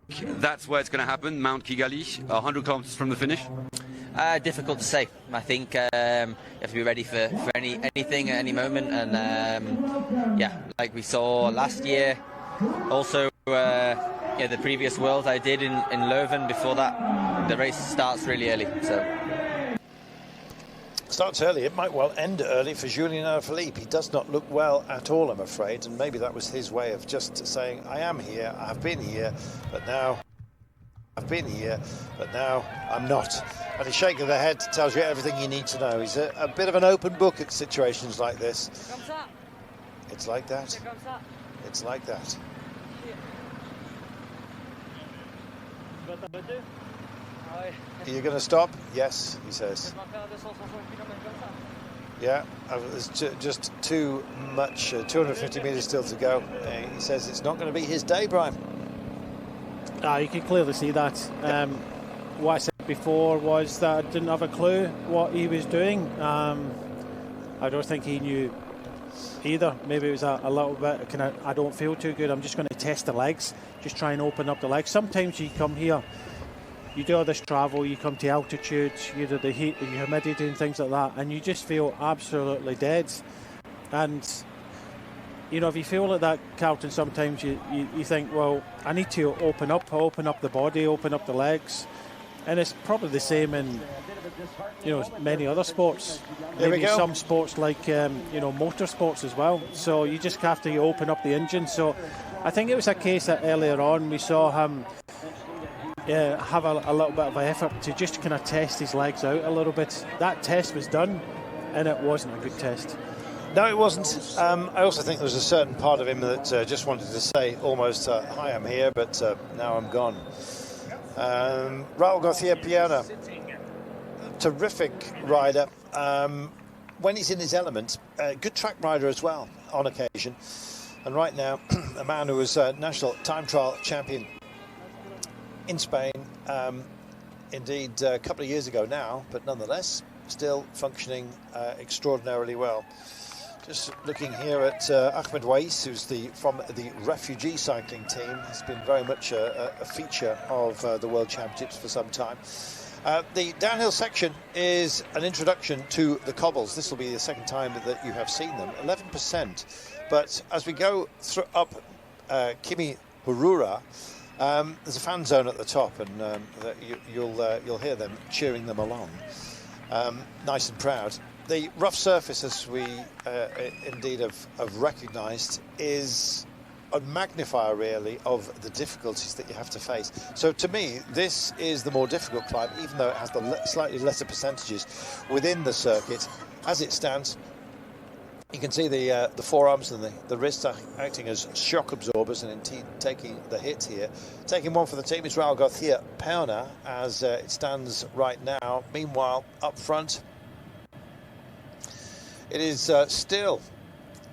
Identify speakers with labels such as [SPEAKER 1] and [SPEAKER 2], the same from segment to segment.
[SPEAKER 1] that's where it's going to happen, Mount Kigali, 100 kilometers from the finish?
[SPEAKER 2] Difficult to say. I think you have to be ready for anything at any moment, and yeah, like we saw last year, also the previous Worlds I did in Leuven before that, the race starts really early. So
[SPEAKER 3] starts early, it might well end early for Julien Alaphilippe. He does not look well at all, I'm afraid, and maybe that was his way of just saying, I am here, I've been here, but now I've been here, but now I'm not. And a shake of the head tells you everything you need to know. He's a bit of an open book at situations like this. It's like that. It's like that. Are you going to stop? Yes, he says. Yeah, there's just too much, 250 metres still to go. He says it's not going to be his day, Brian.
[SPEAKER 4] You can clearly see that. What I said before was that I didn't have a clue what he was doing. I don't think he knew either. Maybe it was a little bit kind of, I don't feel too good, I'm just going to test the legs, just try and open up the legs. Sometimes you come here, you do all this travel, you come to altitude, you do the heat, the humidity and things like that, and you just feel absolutely dead. And you know, if you feel like that, Carlton, sometimes you think, well, I need to open up the body, open up the legs. And it's probably the same in, many other sports. Maybe some sports like, motorsports as well. So you just have to open up the engine. So I think it was a case that earlier on we saw him have a little bit of an effort to just kind of test his legs out a little bit. That test was done, and it wasn't a good test.
[SPEAKER 3] No, it wasn't. I also think there was a certain part of him that just wanted to say almost, hi, I'm here, but now I'm gone. Raul Garcia Piana, terrific rider. When he's in his element, good track rider as well, on occasion. And right now, a man who was national time trial champion in Spain, indeed a couple of years ago now, but nonetheless, still functioning extraordinarily well. Just looking here at Ahmed Wais, who's from the refugee cycling team. He's been very much a feature of the World Championships for some time. The downhill section is an introduction to the cobbles. This will be the second time that you have seen them. 11%. But as we go up Kimi Hurura, there's a fan zone at the top, and you'll hear them cheering them along. Nice and proud. The rough surface, as we indeed have recognised, is a magnifier, really, of the difficulties that you have to face. So, to me, this is the more difficult climb, even though it has the slightly lesser percentages within the circuit. As it stands, you can see the forearms and the wrists are acting as shock absorbers and indeed taking the hit here. Taking one for the team is Raul Garcia Piana, as it stands right now. Meanwhile, up front, it is still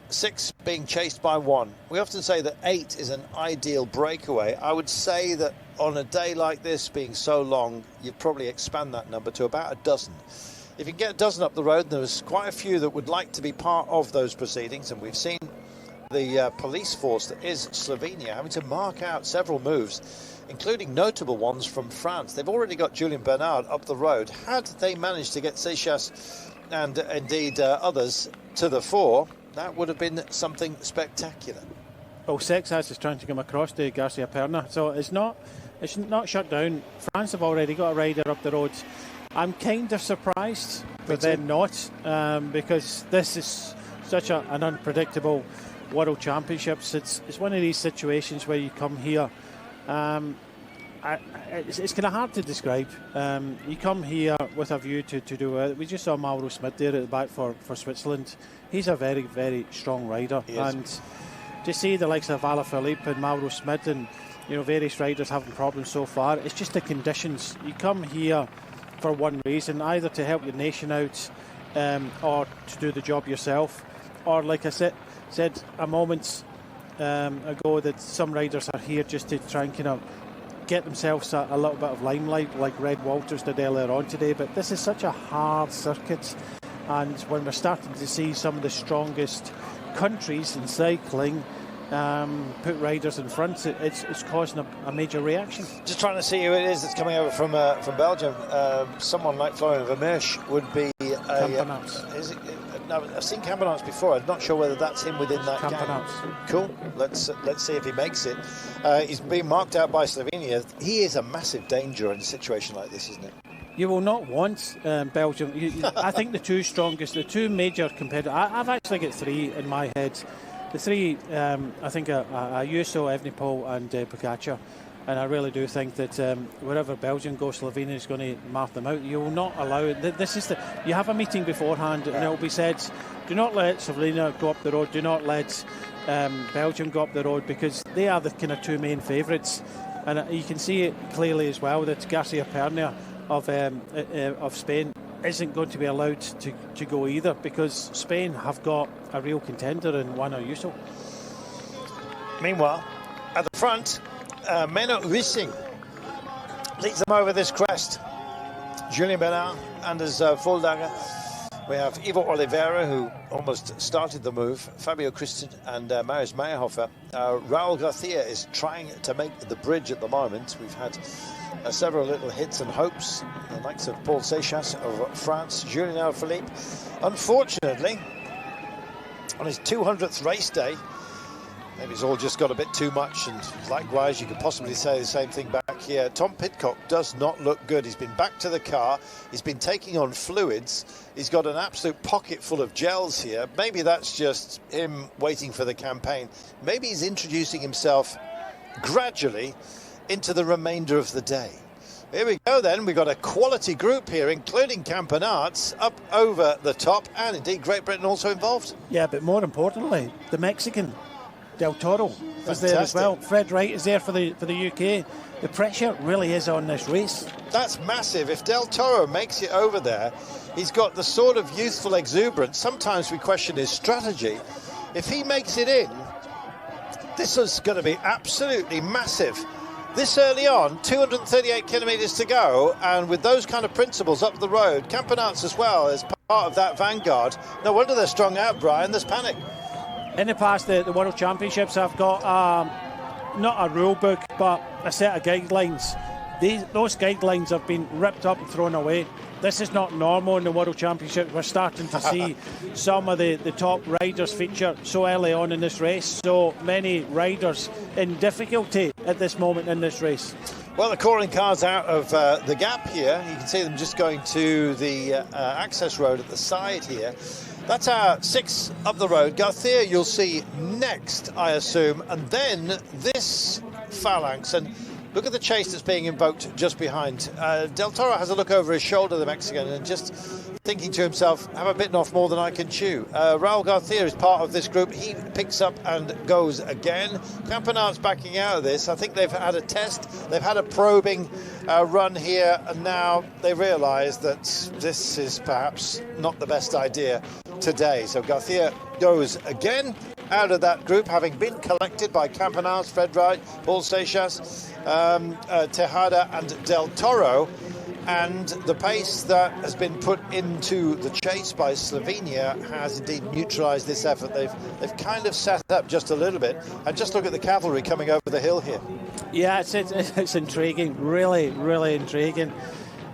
[SPEAKER 3] 6 being chased by 1. We often say that 8 is an ideal breakaway. I would say that on a day like this, being so long, you'd probably expand that number to about a dozen. If you can get a dozen up the road, there's quite a few that would like to be part of those proceedings, and we've seen the police force that is Slovenia having to mark out several moves, including notable ones from France. They've already got Julien Bernard up the road. Had they managed to get Seixas and indeed others to the fore, that would have been something spectacular.
[SPEAKER 4] Well, Seixas is trying to come across to Garcia Perna, so it's not shut down. France have already got a rider up the road. I'm kind of surprised, but then not, because this is such an unpredictable World Championships. It's one of these situations where you come here. It's kind of hard to describe. You come here with a view to do it. We just saw Mauro Smith there at the back for Switzerland. He's a very, very strong rider. And to see the likes of Alaphilippe and Mauro Smith and various riders having problems so far, it's just the conditions. You come here for one reason, either to help your nation out or to do the job yourself, or like I said a moment ago, that some riders are here just to try and kind of get themselves a little bit of limelight, like Red Walters did earlier on today. But this is such a hard circuit, and when we're starting to see some of the strongest countries in cycling put riders in front, it's causing a major reaction.
[SPEAKER 3] Just trying to see who it is that's coming over from Belgium. Someone like Florian Vermeersch would be
[SPEAKER 4] Campenaerts.
[SPEAKER 3] Is it? No, I've seen Campenaerts before. I'm not sure whether that's him within that
[SPEAKER 4] Campenaerts.
[SPEAKER 3] game. Cool. Let's see if he makes it. He's been marked out by Slovenia. He is a massive danger in a situation like this, isn't it?
[SPEAKER 4] You will not want Belgium. I think the two strongest, the two major competitors. I've actually got three in my head. The three, I think, are Ayuso, Evenepoel, and Pogačar. And I really do think that wherever Belgium goes, Slovenia is going to mark them out. You will not allow it. This is you have a meeting beforehand, and it will be said, do not let Slovenia go up the road. Do not let Belgium go up the road, because they are the kind of two main favourites. And you can see it clearly as well that Garcia Pernia of Spain isn't going to be allowed to go either, because Spain have got a real contender in Juan Ayuso.
[SPEAKER 3] Meanwhile, at the front, Menno Wissing leads them over this crest. Julien Bernard, Anders Voldagger. We have Ivo Oliveira, who almost started the move, Fabio Christen and Marius Meyerhofer. Raul Garcia is trying to make the bridge at the moment. We've had several little hits and hopes, the likes of Paul Seychelles of France, Julien Alaphilippe. Unfortunately, on his 200th race day, maybe it's all just got a bit too much, and likewise you could possibly say the same thing back here. Tom Pidcock does not look good. He's been back to the car, he's been taking on fluids, he's got an absolute pocket full of gels here. Maybe that's just him waiting for the campaign. Maybe he's introducing himself gradually into the remainder of the day. Here we go then, we've got a quality group here, including Campenaerts up over the top, and indeed Great Britain also involved.
[SPEAKER 4] Yeah, but more importantly, the Mexican Del Toro is there as well. Fred Wright is there for the UK. The pressure really is on this race.
[SPEAKER 3] That's massive. If Del Toro makes it over there, he's got the sort of youthful exuberance. Sometimes we question his strategy. If he makes it in, this is going to be absolutely massive. This early on, 238 kilometres to go, and with those kind of principles up the road, Campenaerts as well as part of that vanguard. No wonder they're strung out, Brian. There's panic.
[SPEAKER 4] In the past, the World Championships have got not a rule book, but a set of guidelines. Those guidelines have been ripped up and thrown away. This is not normal in the World Championship. We're starting to see some of the top riders feature so early on in this race. So many riders in difficulty at this moment in this race.
[SPEAKER 3] Well, the touring cars out of the gap here. You can see them just going to the access road at the side here. That's our 6 up the road. Garcia you'll see next, I assume, and then this phalanx. And look at the chase that's being invoked just behind. Del Toro has a look over his shoulder, the Mexican, and just thinking to himself, have I bitten off more than I can chew? Raul Garcia is part of this group. He picks up and goes again. Campenaerts backing out of this. I think they've had a test. They've had a probing run here, and now they realise that this is perhaps not the best idea today. So Garcia goes again out of that group, having been collected by Campenaerts, Fred Wright, Paul Seychelles, Tejada and Del Toro. And the pace that has been put into the chase by Slovenia has indeed neutralised this effort. They've kind of set up just a little bit. And just look at the cavalry coming over the hill here.
[SPEAKER 4] Yeah, it's intriguing, really, really intriguing.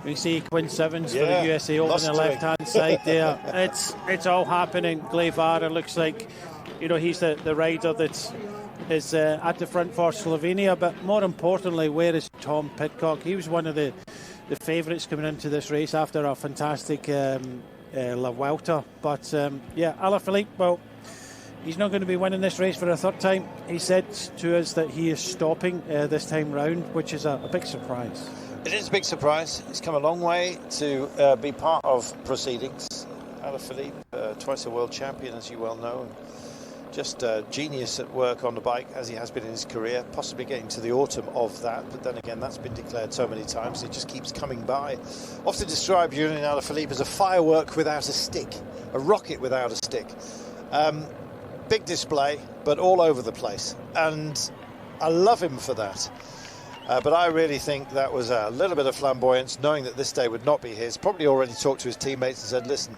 [SPEAKER 4] We see Quinn Simmons for the USA over on the left-hand side there. It's all happening. Guevara looks like, he's the rider that is at the front for Slovenia. But more importantly, where is Tom Pidcock? He was one of the favourites coming into this race after a fantastic La Vuelta. But Alaphilippe, well, he's not going to be winning this race for a third time. He said to us that he is stopping this time round, which is a big surprise.
[SPEAKER 3] It is a big surprise. He's come a long way to be part of proceedings. Alaphilippe, twice a world champion, as you well know. Just genius at work on the bike, as he has been in his career, possibly getting to the autumn of that. But then again, that's been declared so many times, it just keeps coming by. Often described Julien Alaphilippe as a firework without a stick, a rocket without a stick. Big display, but all over the place. And I love him for that. But I really think that was a little bit of flamboyance, knowing that this day would not be his. Probably already talked to his teammates and said, listen,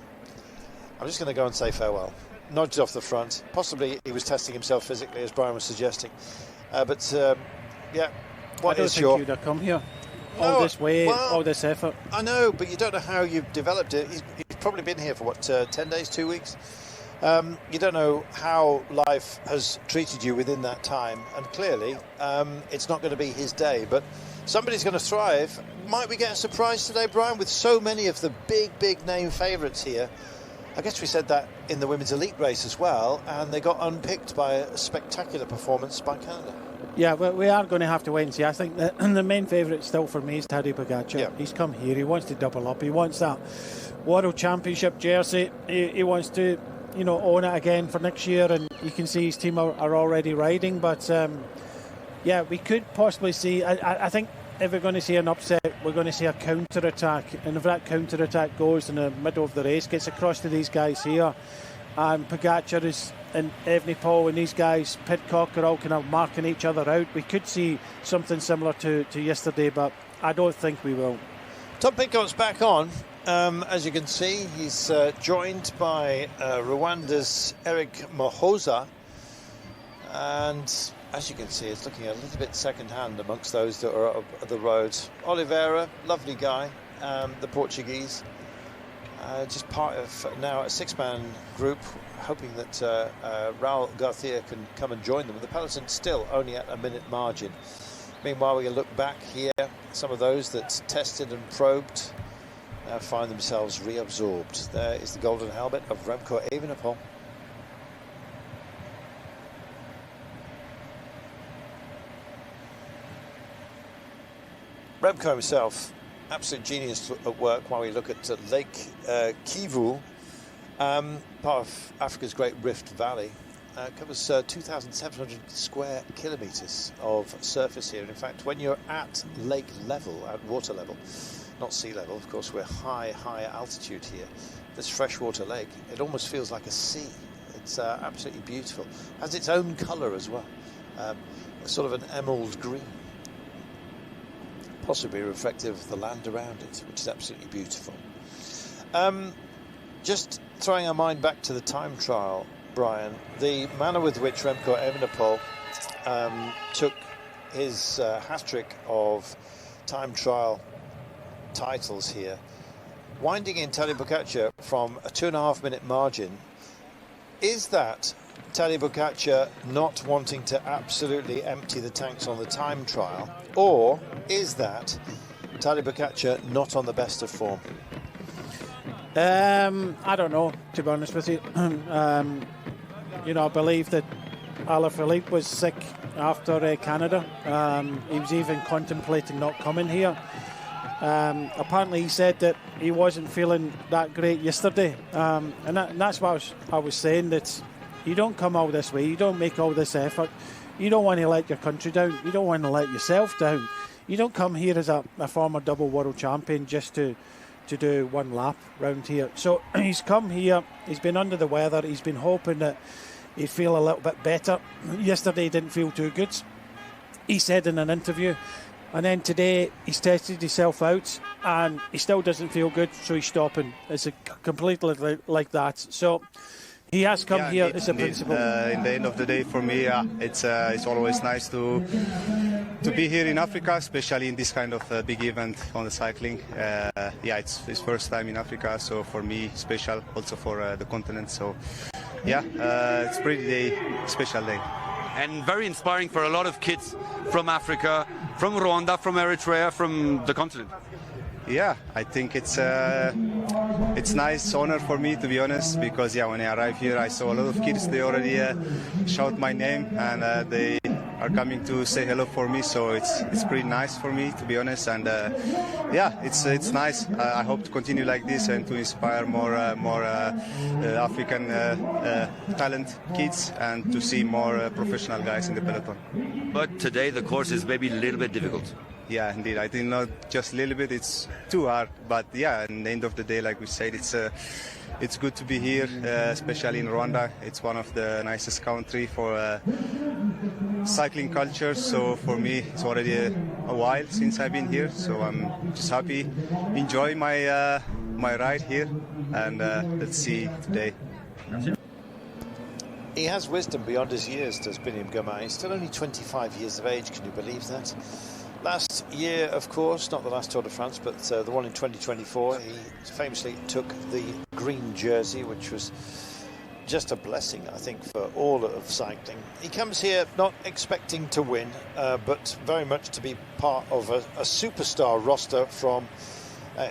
[SPEAKER 3] I'm just going to go and say farewell. nudged off the front. Possibly he was testing himself physically, as Brian was suggesting. Yeah, what is your...
[SPEAKER 4] I don't think you'd have come here all this way, all this effort.
[SPEAKER 3] I know, but you don't know how you've developed it. He's probably been here for, what, 10 days, 2 weeks? You don't know how life has treated you within that time, and clearly it's not going to be his day, but somebody's going to thrive. Might we get a surprise today, Brian, with so many of the big name favourites here? I guess we said that in the women's elite race as well, and they got unpicked by a spectacular performance by Canada.
[SPEAKER 4] Yeah, but we are going to have to wait and see. I think that the main favourite still for me is Tadej Pogacar. Yeah. He's come here, he wants to double up, he wants that World Championship jersey, he wants to, you know, own it again for next year, and you can see his team are already riding. But yeah, we could possibly see, I think if we're going to see an upset, we're going to see a counter-attack, and if that counter-attack goes in the middle of the race, gets across to these guys here, and Pogacar is and Evenepoel and these guys, Pidcock, are all kind of marking each other out, we could see something similar to yesterday, but I don't think we will.
[SPEAKER 3] Tom Pidcock's back on. As you can see, he's joined by Rwanda's Eric Mohoza, and as you can see, it's looking a little bit second-hand amongst those that are up the road. Oliveira, lovely guy, the Portuguese, just part of now a six-man group, hoping that Raul Garcia can come and join them. The peloton still only at a minute margin. Meanwhile, we can look back here. Some of those that tested and probed now find themselves reabsorbed. There is the golden helmet of Remco Evenepoel. Remco himself, absolute genius at work while we look at Lake Kivu, part of Africa's Great Rift Valley. Covers 2,700 square kilometres of surface here. And in fact, when you're at lake level, at water level, not sea level, of course, we're high altitude here. This freshwater lake, it almost feels like a sea. It's absolutely beautiful. Has its own colour as well, sort of an emerald green, possibly reflective of the land around it, which is absolutely beautiful. Just throwing our mind back to the time trial, Brian, the manner with which Remco Evenepoel took his hat-trick of time trial titles here, winding in Tadej Pogacar from a 2.5-minute margin. Is that Tadej Pogacar not wanting to absolutely empty the tanks on the time trial, or is that Tadej Pogacar not on the best of form?
[SPEAKER 4] I don't know, to be honest with you. You know, I believe that Alaphilippe was sick after Canada. He was even contemplating not coming here. Apparently he said that he wasn't feeling that great yesterday, and that's what I was saying, that you don't come all this way, you don't make all this effort, you don't want to let your country down, you don't want to let yourself down, you don't come here as a former double world champion just to do one lap round here. So he's come here, he's been under the weather, he's been hoping that he'd feel a little bit better. Yesterday he didn't feel too good, he said in an interview, and then today he's tested himself out and he still doesn't feel good, so he's stopping. It's completely like that. So he has come here as a principal.
[SPEAKER 5] In the end of the day, for me, it's always nice to be here in Africa, especially in this kind of big event on the cycling. It's his first time in Africa, so for me, special, also for the continent. So, it's a pretty special day.
[SPEAKER 1] And very inspiring for a lot of kids from Africa, from Rwanda, from Eritrea, from the continent.
[SPEAKER 5] Yeah, I think it's nice honor for me, to be honest, because when I arrived here, I saw a lot of kids. They already shout my name, and they are coming to say hello for me. So it's pretty nice for me, to be honest. And it's nice. I hope to continue like this and to inspire more African talent kids, and to see more professional guys in the peloton.
[SPEAKER 1] But today the course is maybe a little bit difficult.
[SPEAKER 5] Yeah, indeed. I think not just a little bit, it's too hard. But at the end of the day, like we said, it's good to be here, especially in Rwanda. It's one of the nicest country for cycling culture. So for me, it's already a while since I've been here. So I'm just happy, enjoy my ride here, and let's see today.
[SPEAKER 3] He has wisdom beyond his years, does Biniam Girmay. He's still only 25 years of age, can you believe that? Last year, of course, not the last Tour de France, but the one in 2024, he famously took the green jersey, which was just a blessing, I think, for all of cycling. He comes here not expecting to win, but very much to be part of a superstar roster from,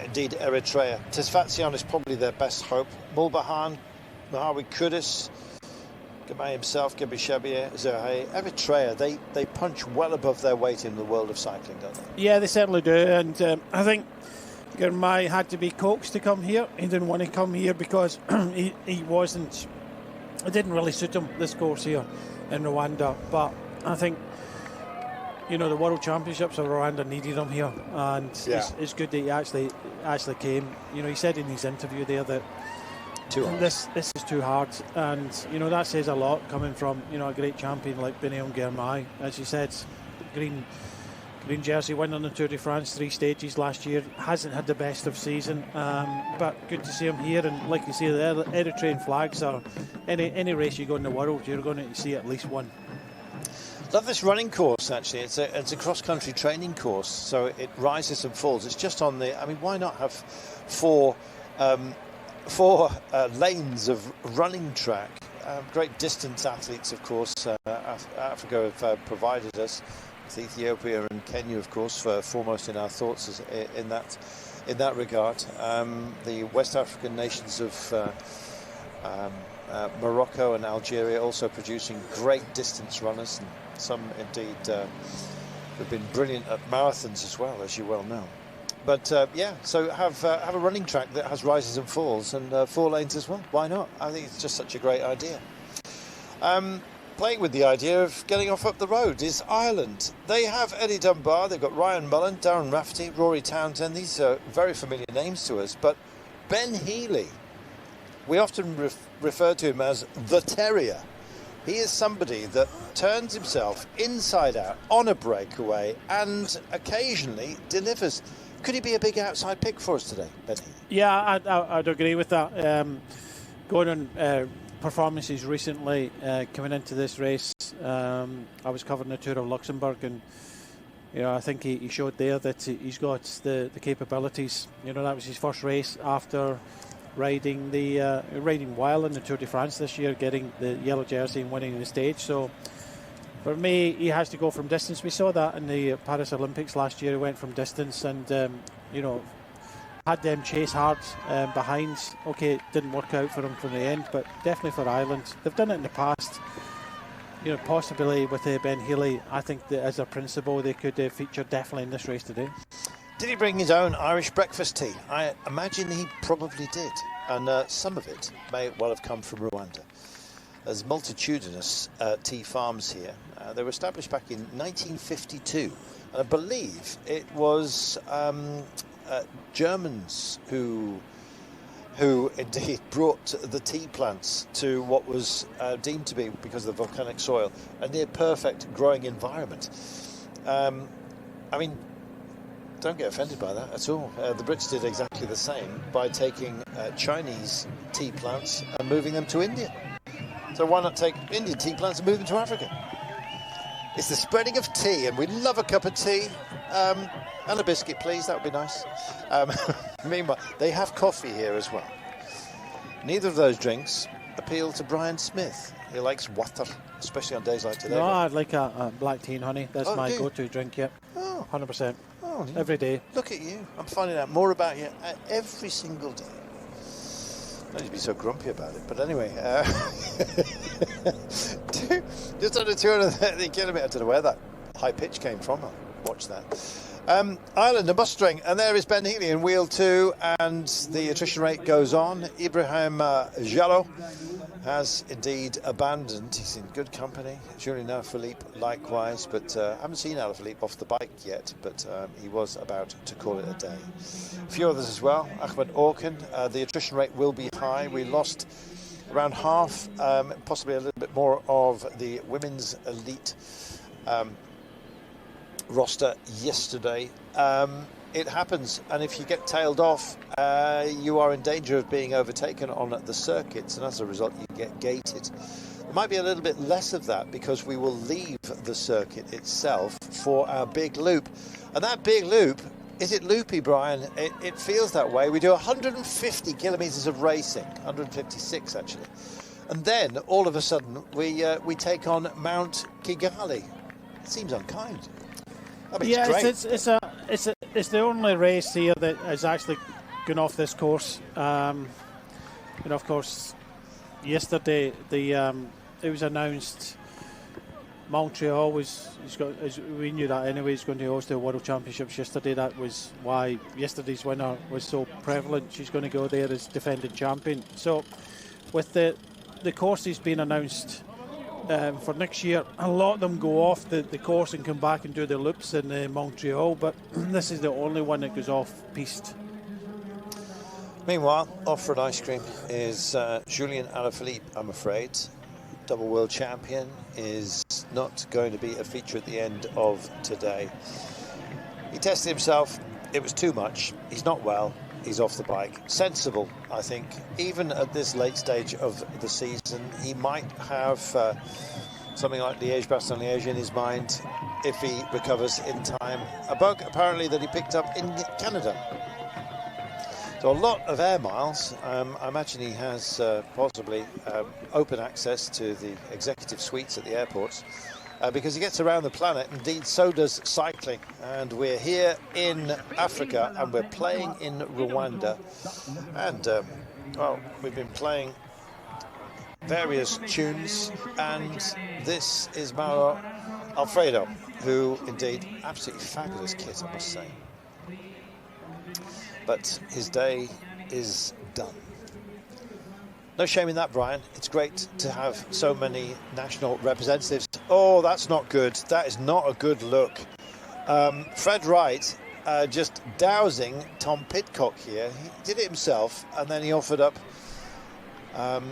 [SPEAKER 3] indeed, Eritrea. Tesfatsion is probably their best hope. Mulbahan, Mahawi Kudus, Girmay himself, Gebi Shebier, Zerhe, Eritrea, they punch well above their weight in the world of cycling, don't they?
[SPEAKER 4] Yeah, they certainly do, and I think Girmay had to be coaxed to come here. He didn't want to come here because he wasn't, it didn't really suit him, this course here in Rwanda, but I think, you know, the World Championships of Rwanda needed him here, and it's good that he actually came. You know, he said in his interview there that this is too hard, and you know that says a lot coming from, you know, a great champion like Biniam Girmay. As you said, green jersey win on the Tour de France 3 stages last year, hasn't had the best of season, but good to see him here. And like you say, the Eritrean flags are any race you go in the world, you're going to see at least one.
[SPEAKER 3] Love this running course, actually. It's a cross-country training course, so it rises and falls. It's just on the, I mean, why not have four lanes of running track? Great distance athletes, of course. Africa have provided us with Ethiopia and Kenya, of course, foremost in our thoughts in that regard. The West African nations of Morocco and Algeria also producing great distance runners, and some indeed have been brilliant at marathons as well, as you well know. But so have a running track that has rises and falls, and 4 lanes as well. Why not? I think it's just such a great idea. Playing with the idea of getting off up the road is Ireland. They have Eddie Dunbar, they've got Ryan Mullen, Darren Rafferty, Rory Townsend. These are very familiar names to us. But Ben Healy, we often refer to him as the Terrier. He is somebody that turns himself inside out on a breakaway and occasionally delivers. Could he be a big outside pick for us today, Ben Healy? Yeah,
[SPEAKER 4] I'd agree with that. Going on performances recently, coming into this race, I was covering the Tour of Luxembourg, and you know, I think he showed there that he's got the capabilities. You know, that was his first race after riding well in the Tour de France this year, getting the yellow jersey and winning the stage. So for me, he has to go from distance. We saw that in the Paris Olympics last year. He went from distance and you know, had them chase hard behind. Okay, it didn't work out for him from the end, but definitely for Ireland, they've done it in the past. You know, possibly with Ben Healy, I think that as a principal, they could feature definitely in this race today.
[SPEAKER 3] Did he bring his own Irish breakfast tea? I imagine he probably did, and some of it may well have come from Rwanda. There's multitudinous tea farms here. They were established back in 1952, and I believe it was Germans who indeed brought the tea plants to what was deemed to be, because of the volcanic soil, a near perfect growing environment. I mean, don't get offended by that at all. The Brits did exactly the same by taking Chinese tea plants and moving them to India. So why not take Indian tea plants and move them to Africa? It's the spreading of tea, and we love a cup of tea. And a biscuit, please, that would be nice. Meanwhile, they have coffee here as well. Neither of those drinks appeal to Brian Smith. He likes water, especially on days like today.
[SPEAKER 4] No, I'd like a black tea and honey. That's my go-to drink, yeah.
[SPEAKER 3] Oh.
[SPEAKER 4] 100%.
[SPEAKER 3] Oh,
[SPEAKER 4] every day.
[SPEAKER 3] Look at you. I'm finding out more about you every single day. Don't need to be so grumpy about it, but anyway. Just under 200 kilometres. I don't know where that high pitch came from. I'll watch that. Ireland, a mustering, and there is Ben Healy in wheel 2, and the attrition rate goes on. Ibrahim Jallo has indeed abandoned. He's in good company. Julien Alaphilippe likewise, but I haven't seen Alaphilippe off the bike yet, but he was about to call it a day. A few others as well. Ahmed Orkin, the attrition rate will be high. We lost around half, possibly a little bit more of the women's elite roster yesterday. It happens, and if you get tailed off, you are in danger of being overtaken on the circuits, and as a result you get gated. It might be a little bit less of that because we will leave the circuit itself for our big loop. And that big loop, is it loopy, Brian? It feels that way. We do 150 kilometres of racing, 156 actually. And then all of a sudden we take on Mount Kigali. It seems unkind. I mean,
[SPEAKER 4] yeah,
[SPEAKER 3] it's great.
[SPEAKER 4] it's the only race here that has actually gone off this course. And of course, yesterday it was announced Montreal we knew that anyway. He's going to host the World Championships yesterday. That was why yesterday's winner was so prevalent. She's going to go there as defending champion. So, with the courses being announced for next year, a lot of them go off the course and come back and do the loops in Montreal. But this is the only one that goes off piste.
[SPEAKER 3] Meanwhile, off for an ice cream is Julien Alaphilippe, I'm afraid. Double world champion is not going to be a feature at the end of today. He tested himself. It was too much. He's not well. He's off the bike. Sensible, I think. Even at this late stage of the season, he might have something like Liège-Bastogne-Liège in his mind if he recovers in time. A bug, apparently, that he picked up in Canada. So a lot of air miles. I imagine he has possibly open access to the executive suites at the airports because he gets around the planet. Indeed, so does cycling. And we're here in Africa and we're playing in Rwanda. And, well, we've been playing various tunes. And this is Mauro Alfredo, who, indeed, absolutely fabulous kit, I must say. But his day is done. No shame in that, Brian. It's great to have so many national representatives. Oh, that's not good. That is not a good look. Fred Wright just dousing Tom Pidcock here. He did it himself, and then he offered up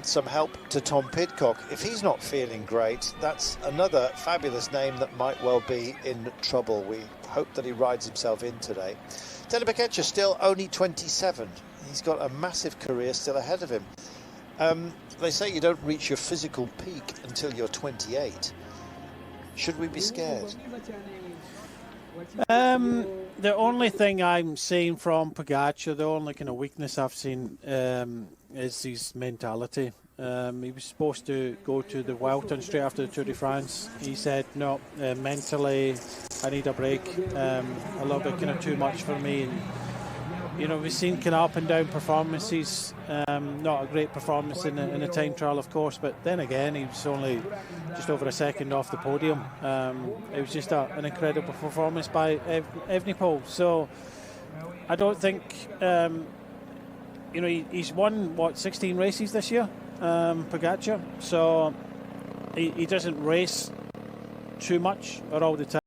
[SPEAKER 3] some help to Tom Pidcock. If he's not feeling great, that's another fabulous name that might well be in trouble. We hope that he rides himself in today. Tadej Pogačar still only 27. He's got a massive career still ahead of him. They say you don't reach your physical peak until you're 28. Should we be scared?
[SPEAKER 4] The only thing I'm seeing from Pogačar, the only kind of weakness I've seen is his mentality. He was supposed to go to the Vuelta straight after the Tour de France. He said, no, mentally, I need a break. A little bit kind of too much for me. And, you know, we've seen kind of up and down performances. Not a great performance in a time trial, of course, but then again, he was only just over a second off the podium. It was just an incredible performance by Evenepoel. So I don't think, you know, he's won, 16 races this year, Pogačar. So he doesn't race too much or all the time.